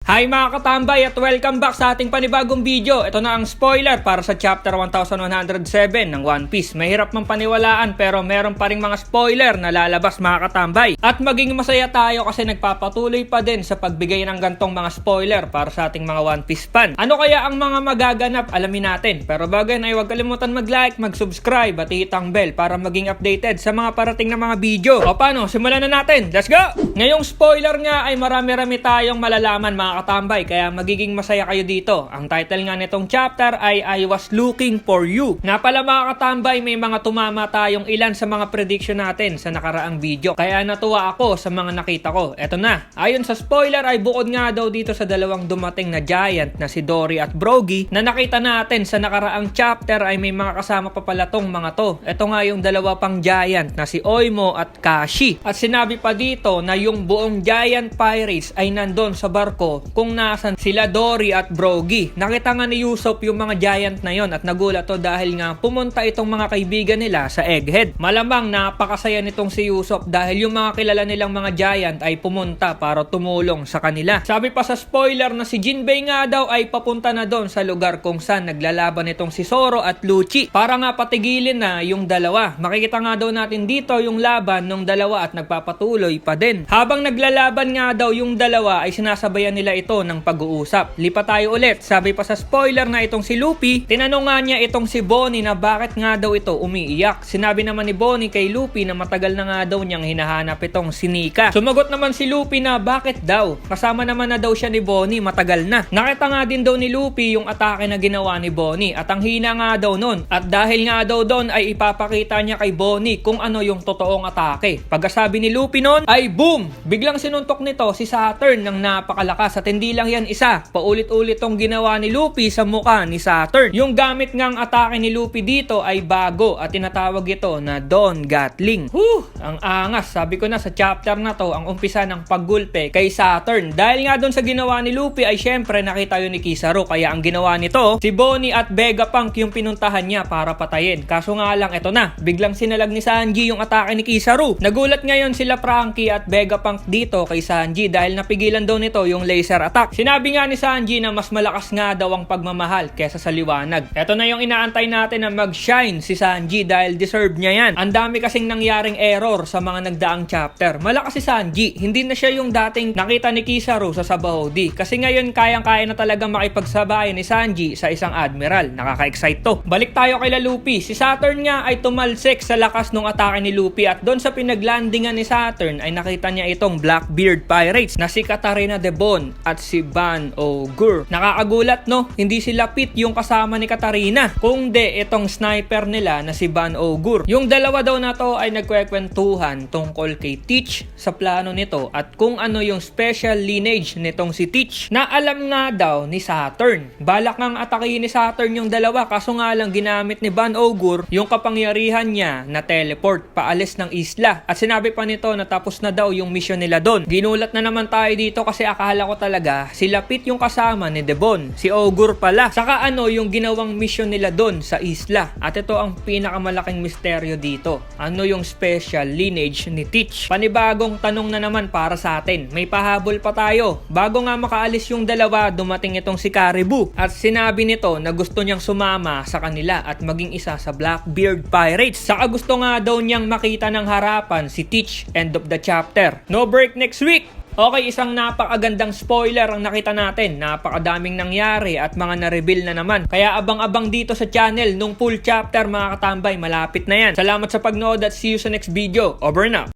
Hi mga katambay at welcome back sa ating panibagong video. Ito na ang spoiler para sa chapter 1107 ng One Piece. Mahirap man paniwalaan pero meron pa ring mga spoiler na lalabas mga katambay. At maging masaya tayo kasi nagpapatuloy pa din sa pagbigay ng gantong mga spoiler para sa ating mga One Piece fan. Ano kaya ang mga magaganap? Alamin natin. Pero bago yan ay huwag kalimutan mag-like, mag-subscribe at i-hit ang bell para maging updated sa mga parating na mga video. O paano? Simulan na natin. Let's go! Ngayong spoiler nga ay marami-rami tayong malalaman mga katambay, kaya magiging masaya kayo dito. Ang title nga nitong chapter ay I Was Looking For You. Nga pala mga katambay, may mga tumama tayong ilan sa mga prediction natin sa nakaraang video, kaya natuwa ako sa mga nakita ko. Eto na, ayon sa spoiler ay bukod nga daw dito sa dalawang dumating na giant na si Dory at Brogy na nakita natin sa nakaraang chapter ay may mga kasama pa pala tong mga to. Eto nga yung dalawa pang giant na si Oimo at Kashi. At sinabi pa dito na yung buong giant pirates ay nandun sa barko kung nasan sila Dory at Brogy. Nakita nga ni Usopp yung mga giant na yon at nagulat to dahil nga pumunta itong mga kaibigan nila sa Egghead. Malamang napakasaya nitong si Usopp dahil yung mga kilala nilang mga giant ay pumunta para tumulong sa kanila. Sabi pa sa spoiler na si Jinbei nga daw ay papunta na doon sa lugar kung saan naglalaban itong si Zoro at Lucci para nga patigilin na yung dalawa. Makikita nga daw natin dito yung laban ng dalawa at nagpapatuloy pa din. Habang naglalaban nga daw yung dalawa ay sinasabayan nila ito ng pag-uusap. Lipat tayo ulit. Sabi pa sa spoiler na itong si Luffy, tinanong nga niya itong si Bonnie na bakit nga daw ito umiiyak. Sinabi naman ni Bonnie kay Luffy na matagal na nga daw niyang hinahanap itong si Nika. Sumagot naman si Luffy na bakit daw? Kasama naman na daw siya ni Bonnie matagal na. Nakita nga din daw ni Luffy yung atake na ginawa ni Bonnie at ang hina nga daw nun. At dahil nga daw doon ay ipapakita niya kay Bonnie kung ano yung totoong atake. Pagkasabi ni Luffy nun ay boom! Biglang sinuntok nito si Saturn ng napakalakas at hindi lang yan isa. Paulit-ulit tong ginawa ni Luffy sa mukha ni Saturn. Yung gamit ngang atake ni Luffy dito ay bago at tinatawag ito na Dawn Gatling. Ang angas. Sabi ko na sa chapter na to ang umpisa ng paggulpe kay Saturn. Dahil nga doon sa ginawa ni Luffy ay syempre nakita yun ni Kizaru. Kaya ang ginawa nito, si Bonnie at Vegapunk yung pinuntahan niya para patayin. Kaso nga lang eto na, biglang sinalag ni Sanji yung atake ni Kizaru. Nagulat ngayon sila Franky at Vegapunk dito kay Sanji dahil napigilan daw nito yung laser attack. Sinabi nga ni Sanji na mas malakas nga daw ang pagmamahal kesa sa liwanag. Eto na yung inaantay natin na mag-shine si Sanji dahil deserve niya yan. Ang dami kasing nangyaring error sa mga nagdaang chapter. Malakas si Sanji. Hindi na siya yung dating nakita ni Kizaru sa Sabaody. Kasi ngayon kayang-kaya na talagang makipagsabayan ni Sanji sa isang admiral. Nakaka-excite to. Balik tayo kay Luffy. Si Saturn nga ay tumalsik sa lakas ng atake ni Luffy at doon sa pinaglandingan ni Saturn ay nakita niya itong Blackbeard Pirates na si Katarina Devon at si Ban Ogur. Nakakagulat no? Hindi sila Pit yung kasama ni Katarina. Kung de itong sniper nila na si Ban Ogur. Yung dalawa daw na to ay nagkwekwentuhan tungkol kay Teach sa plano nito at kung ano yung special lineage nitong si Teach na alam nga daw ni Saturn. Balak ngang atakihin ni Saturn yung dalawa kaso nga lang ginamit ni Ban Ogur yung kapangyarihan niya na teleport paalis ng isla. At sinabi pa nito na tapos na daw yung mission nila doon. Ginulat na naman tayo dito kasi akala ko talaga sila Pit yung kasama ni Devon. Si Ogur pala. Saka ano yung ginawang mission nila doon sa isla. At ito ang pinakamalaking misteryo dito. Ano yung special lineage ni Teach? Panibagong tanong na naman para sa atin. May pahabol pa tayo. Bago nga makaalis yung dalawa, dumating itong si Caribou. At sinabi nito na gusto niyang sumama sa kanila at maging isa sa Blackbeard Pirates. Saka gusto nga daw niyang makita ng harapan si Teach. End of the chapter. No break next week! Okay, isang napakagandang spoiler ang nakita natin. Napakadaming nangyari at mga na-reveal na naman. Kaya abang-abang dito sa channel nung full chapter mga katambay. Malapit na yan. Salamat sa pagnood at see you sa next video. Over na!